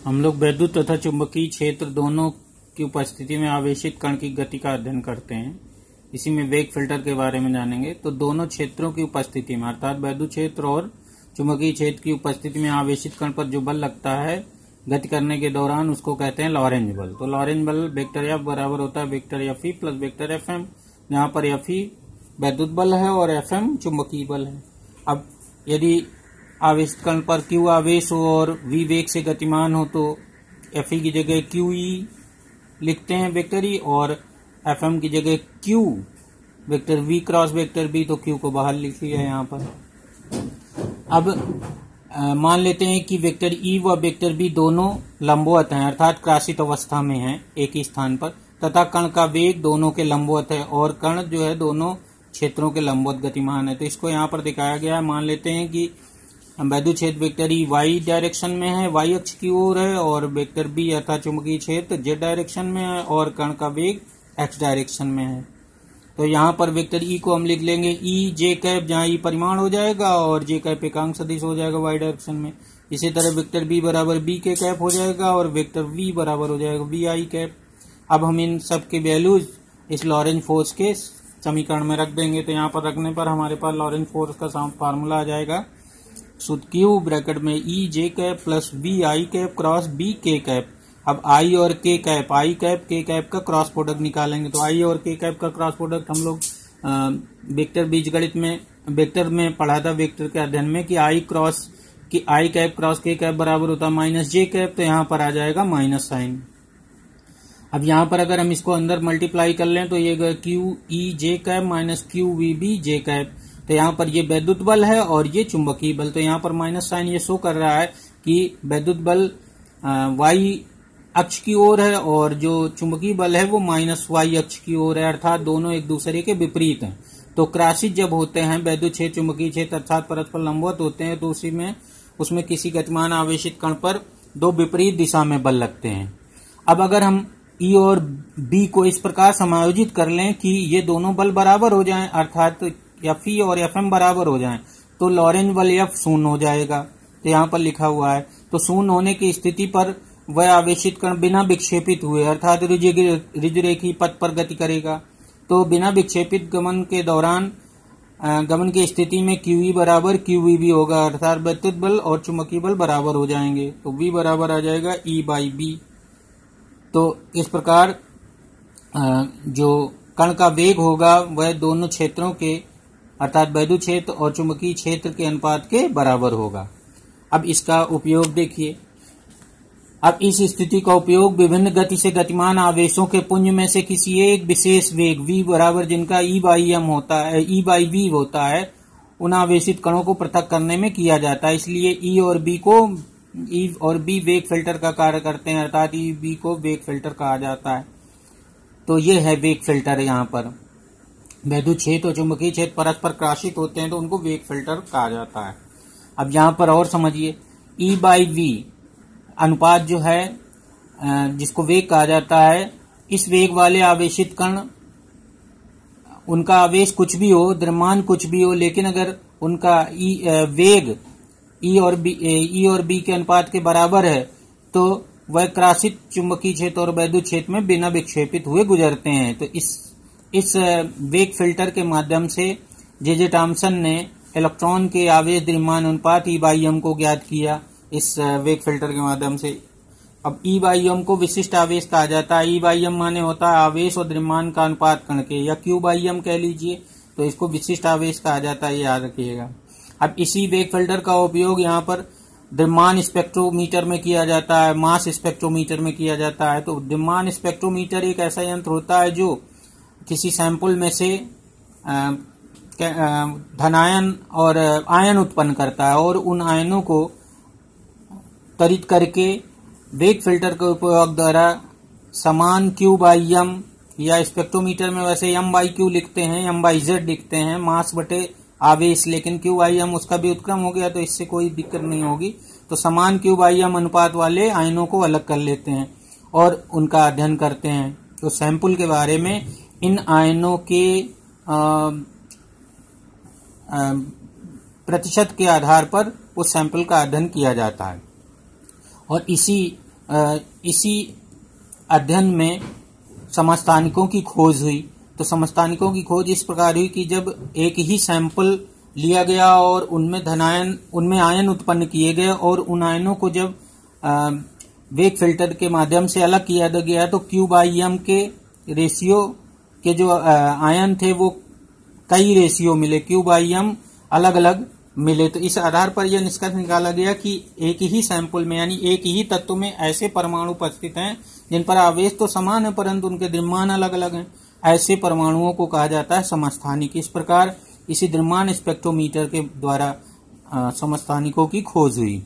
हम लोग वैद्युत तथा चुंबकीय क्षेत्र दोनों की उपस्थिति में आवेशित कण की गति का अध्ययन करते हैं। इसी में वेग फिल्टर के बारे में जानेंगे। तो दोनों क्षेत्रों की उपस्थिति में अर्थात वैद्युत क्षेत्र और चुंबकीय क्षेत्र की उपस्थिति में आवेशित कण पर जो बल लगता है गति करने के दौरान उसको कहते हैं लॉरेंज बल। तो लॉरेंज बल वेक्टर एफ बराबर होता है vector F E plus vector F M, जहाँ पर एफ ई वैद्युत बल है और एफ एम चुंबकीय बल है। अब यदि आवेशित कण पर क्यू आवेश हो और वी वेग से गतिमान हो तो एफ ई की जगह क्यू ई लिखते हैं वेक्टर ई, और एफ एम की जगह Q vector V cross vector B, तो क्यू को बाहर लिख लिया यहाँ पर। अब मान लेते हैं कि वेक्टर ई व वेक्टर बी दोनों लंबवत हैं अर्थात क्रॉसित अवस्था में हैं एक ही स्थान पर, तथा कण का वेग दोनों के लंबवत है और कण जो है दोनों क्षेत्रों के लंबवत गतिमान है। तो इसको यहाँ पर दिखाया गया है। मान लेते हैं कि वैद्युत क्षेत्र वेक्टर ई वाई डायरेक्शन में है, वाई अक्ष की ओर है, और वेक्टर बी अर्थात चुंबकीय क्षेत्र जेड डायरेक्शन में है और कण का वेग एक्स डायरेक्शन में है। तो यहाँ पर वेक्टर ई को हम लिख लेंगे ई जे कैप, जहाँ ई परिमाण हो जाएगा और जे कैप एकांक सदिश हो जाएगा वाई डायरेक्शन में। इसी तरह वेक्टर बी बराबर बी के कैप हो जाएगा और वेक्टर वी बराबर हो जाएगा वी आई कैप। अब हम इन सब के वैल्यूज इस लॉरेंज फोर्स के समीकरण में रख देंगे। तो यहाँ पर रखने पर हमारे पास लॉरेंज फोर्स का फार्मूला आ जाएगा शुद्ध क्यू ब्रैकेट में E J cap plus V I cap cross B K cap. अब आई और K cap, I cap K cap का क्रॉस प्रोडक्ट निकालेंगे। तो आई और के कैप का क्रॉस प्रोडक्ट हम लोग वेक्टर बीजगणित में वेक्टर में पढ़ा था वेक्टर के अध्ययन में कि आई कैप क्रॉस के कैप बराबर होता है माइनस जे कैप। तो यहाँ पर आ जाएगा माइनस साइन। अब यहाँ पर अगर हम इसको अंदर मल्टीप्लाई कर लें तो ये Q E J cap minus Q V B J cap. तो यहाँ पर ये वैद्युत बल है और ये चुंबकीय बल। तो यहाँ पर माइनस साइन ये शो कर रहा है कि वैद्युत बल वाई अक्ष की ओर है और जो चुंबकीय बल है वो माइनस वाई अक्ष की ओर है, अर्थात दोनों एक दूसरे के विपरीत हैं। तो क्रॉसित जब होते हैं वैद्युत क्षेत्र चुंबकीय क्षेत्र अर्थात परस्पर लंबवत होते हैं तो उसमें किसी गतिमान आवेशित कण पर दो विपरीत दिशा में बल लगते हैं। अब अगर हम ई और बी को इस प्रकार समायोजित कर लें कि ये दोनों बल बराबर हो जाएं अर्थात एफ ई और एफ एम बराबर हो जाएं, तो लॉरेंज बल एफ शून्य हो जाएगा। तो यहाँ पर लिखा हुआ है। तो शून्य होने की स्थिति पर वह आवेशित कण बिना विक्षेपित हुए अर्थात ऋजुरेखीय पथ पर गति करेगा। तो बिना विक्षेपित गमन के दौरान गमन की स्थिति में क्यू ई बराबर क्यू वी बी होगा अर्थात वैद्युत बल और चुंबकीय बल बराबर हो जाएंगे। तो वी बराबर आ जाएगा ई बाई बी। तो इस प्रकार जो कण का वेग होगा वह दोनों क्षेत्रों के अर्थात वैद्युत क्षेत्र और चुंबकीय क्षेत्र के अनुपात के बराबर होगा। अब इसका उपयोग देखिए। अब इस स्थिति का उपयोग विभिन्न गति से गतिमान आवेशों के पुंज में से किसी एक विशेष वेग v बराबर जिनका ई बाई एम होता है, ई बाई वी होता है, उन आवेशित कणों को पृथक करने में किया जाता है। इसलिए ई और बी वेग फिल्टर का कार्य करते हैं अर्थात ई बी को वेग फिल्टर कहा जाता है। तो ये है वेग फिल्टर। यहाँ पर वैद्युत क्षेत्र और चुंबकीय क्षेत्र परस्पर क्रॉसित होते हैं तो उनको वेग फिल्टर कहा जाता है। अब यहाँ पर और समझिए, ई बाई वी अनुपात जो है जिसको वेग कहा जाता है, इस वेग वाले आवेशित कण उनका आवेश कुछ भी हो, द्रव्यमान कुछ भी हो, लेकिन अगर उनका वेग ई और बी के अनुपात के बराबर है तो वह क्रॉसित चुंबकीय क्षेत्र और वैद्युत क्षेत्र में बिना विक्षेपित हुए गुजरते हैं। तो इस वेग फिल्टर के माध्यम से जे टॉमसन ने इलेक्ट्रॉन के आवेश द्रव्यमान अनुपात ई बाई एम को ज्ञात किया इस वेग फिल्टर के माध्यम से। अब ई बाई एम को विशिष्ट आवेश कहा जाता है। ई बाई एम माने होता है आवेश और द्रव्यमान का अनुपात कण के, या क्यू बाई एम कह लीजिए, तो इसको विशिष्ट आवेश कहा जाता है, याद रखिएगा। अब इसी वेग फिल्टर का उपयोग यहाँ पर द्रव्यमान स्पेक्ट्रोमीटर में किया जाता है, मास स्पेक्ट्रोमीटर में किया जाता है। तो द्रव्यमान स्पेक्ट्रोमीटर एक ऐसा यंत्र होता है जो किसी सैंपल में से धनायन और आयन उत्पन्न करता है और उन आयनों को त्वरित करके वेग फिल्टर के उपयोग द्वारा समान क्यू बाई एम, या स्पेक्ट्रोमीटर में वैसे एम बाई क्यू लिखते हैं, एम बाई जेड लिखते हैं, मास बटे आवेश, लेकिन क्यू बाई एम उसका भी उत्क्रम हो गया तो इससे कोई दिक्कत नहीं होगी। तो समान क्यू बाई एम अनुपात वाले आयनों को अलग कर लेते हैं और उनका अध्ययन करते हैं। तो सैंपल के बारे में इन आयनों के प्रतिशत के आधार पर उस सैंपल का अध्ययन किया जाता है। और इसी इसी अध्ययन में समस्थानिकों की खोज हुई। तो समस्थानिकों की खोज इस प्रकार हुई कि जब एक ही सैंपल लिया गया और उनमें आयन उत्पन्न किए गए और उन आयनों को जब वेग फिल्टर के माध्यम से अलग किया गया तो क्यू/एम के रेशियो के जो आयन थे वो कई रेशियो मिले, क्यू/एम अलग अलग मिले। तो इस आधार पर यह निष्कर्ष निकाला गया कि एक ही सैंपल में यानी एक ही तत्व में ऐसे परमाणु उपस्थित हैं जिन पर आवेश तो समान है परंतु उनके द्रव्यमान अलग अलग हैं। ऐसे परमाणुओं को कहा जाता है समस्थानिक। इस प्रकार इसी द्रव्यमान स्पेक्ट्रोमीटर के द्वारा समस्थानिकों की खोज हुई।